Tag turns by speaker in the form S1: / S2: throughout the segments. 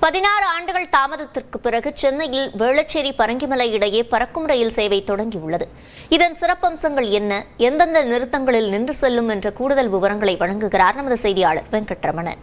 S1: 16 ஆண்டுகள் தாமதத்திற்கு பிறகு சென்னையில் வேளச்சேரி பரங்கிமலை இடையே பறக்கும் ரயில் சேவை தொடங்கியுள்ளது. இதன் சிறப்பம்சங்கள் என்ன, எந்தெந்த நிறுத்தங்களில் நின்று செல்லும் என்ற கூடுதல் விவரங்களை வழங்குகிறார் நமது செய்தியாளர் வெங்கட்ரமணன்.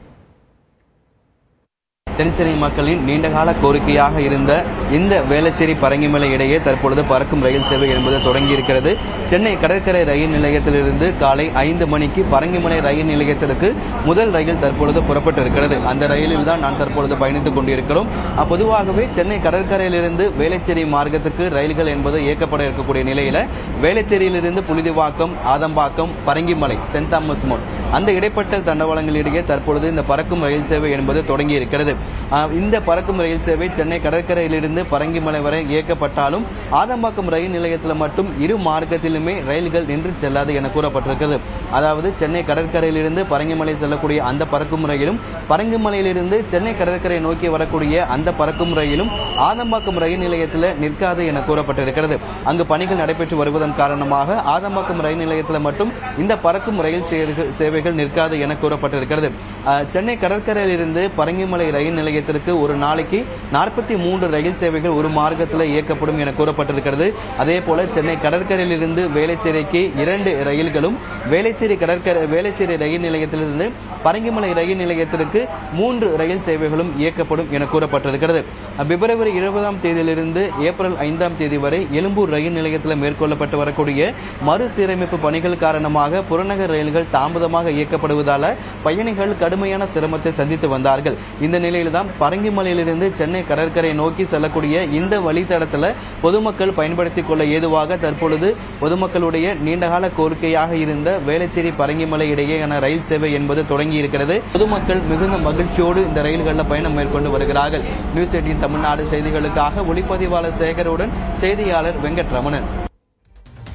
S2: தென்சென்னை மக்களின் நீண்டகால கோரிக்கையாக இருந்த இந்த வேளச்சேரி பரங்கிமலை இடையே தற்பொழுது பறக்கும் ரயில் சேவை என்பது தொடங்கியிருக்கிறது. சென்னை கடற்கரை ரயில் நிலையத்திலிருந்து காலை 5 மணிக்கு பரங்கிமலை ரயில் நிலையத்திற்கு முதல் ரயில் தற்பொழுது புறப்பட்டிருக்கிறது. அந்த ரயிலில் தான் நான் தற்பொழுது பயணித்துக் கொண்டிருக்கிறோம். பொதுவாகவே சென்னை கடற்கரையிலிருந்து வேளச்சேரி மார்க்கத்திற்கு ரயில்கள் என்பது இயக்கப்பட இருக்கக்கூடிய நிலையில வேளச்சேரியிலிருந்து புழுதிவாக்கம், ஆதம்பாக்கம், பரங்கிமலை, சென்ட் தாமஸ் மவுண்ட் அந்த இடைப்பட்ட தண்டவாளங்களிடையே தற்பொழுது இந்த பறக்கும் ரயில் சேவை என்பது தொடங்கி இருக்கிறது. இந்த பறக்கும் ரயில் சேவை சென்னை கடற்கரையிலிருந்து பரங்கிமலை வரை இயக்கப்பட்டாலும் ஆதம்பாக்கம் ரயில் நிலையத்தில் மட்டும் இரு மார்க்கத்திலுமே ரயில்கள் நின்று செல்லாது என கூறப்பட்டிருக்கிறது. அதாவது சென்னை கடற்கரையிலிருந்து பரங்கிமலை செல்லக்கூடிய அந்த பறக்கும் ரயிலும், பரங்கிமலையிலிருந்து சென்னை கடற்கரை நோக்கி வரக்கூடிய அந்த பறக்கும் ரயிலும் ஆதம்பாக்கம் ரயில் நிலையத்தில் நிற்காது என கூறப்பட்டிருக்கிறது. அங்கு பணிகள் நடைபெற்று வருவதன் காரணமாக ஆதம்பாக்கம் ரயில் நிலையத்தில் மட்டும் இந்த பறக்கும் ரயில் சேவைகள் நிற்காது என கூறப்பட்டிருக்கிறது. சென்னை கடற்கரையிலிருந்து பரங்கிமலை ரயில் நிலையத்திற்கு ஒரு நாளைக்கு 43 ரயில் சேவைகள் ஒரு மார்க்கத்தில் இயக்கப்படும் என கூறப்பட்டிருக்கிறது. அதே போல சென்னை கடற்கரையிலிருந்து வேளச்சேரிக்கு 2 ரயில்களும், வேளச்சேரி ரயில் நிலையத்திலிருந்து பரங்கிமலை ரயில் நிலையத்திற்கு 3 ரயில் சேவைகளும் இயக்கப்படும் என கூறப்பட்டிருக்கிறது. பிப்ரவரி 20ஆம் தேதியிலிருந்து ஏப்ரல் 5ஆம் தேதி வரை எழும்பூர் ரயில் நிலையத்தில் மேற்கொள்ளப்பட்டு வரக்கூடிய மறுசீரமைப்பு பணிகள் காரணமாக புறநகர் ரயில்கள் தாமதமாக இயக்கப்படுவதால பயணிகள் கடுமையான சிரமத்தை சந்தித்து வந்தார்கள். இந்த நிலையில் தான் பரங்கிமலையிலிருந்து சென்னை கடற்கரை நோக்கி செல்லக்கூடிய இந்த வழித்தடத்தில் பொதுமக்கள் பயன்படுத்திக் கொள்ள ஏதுவாக தற்பொழுது பொதுமக்களுடைய நீண்டகால கோரிக்கையாக இருந்த வேளச்சேரி பரங்கிமலை இடையேயான ரயில் சேவை என்பது தொடங்கி இருக்கிறது. பொதுமக்கள் மிகுந்த மகிழ்ச்சியோடு இந்த ரயில்களில் பயணம் மேற்கொண்டு வருகிறார்கள். நியூஸ் 18 தமிழ்நாடு செய்திகளுக்காக ஒளிப்பதிவாளர் சேகருடன் செய்தியாளர் வெங்கட்ரமணன்.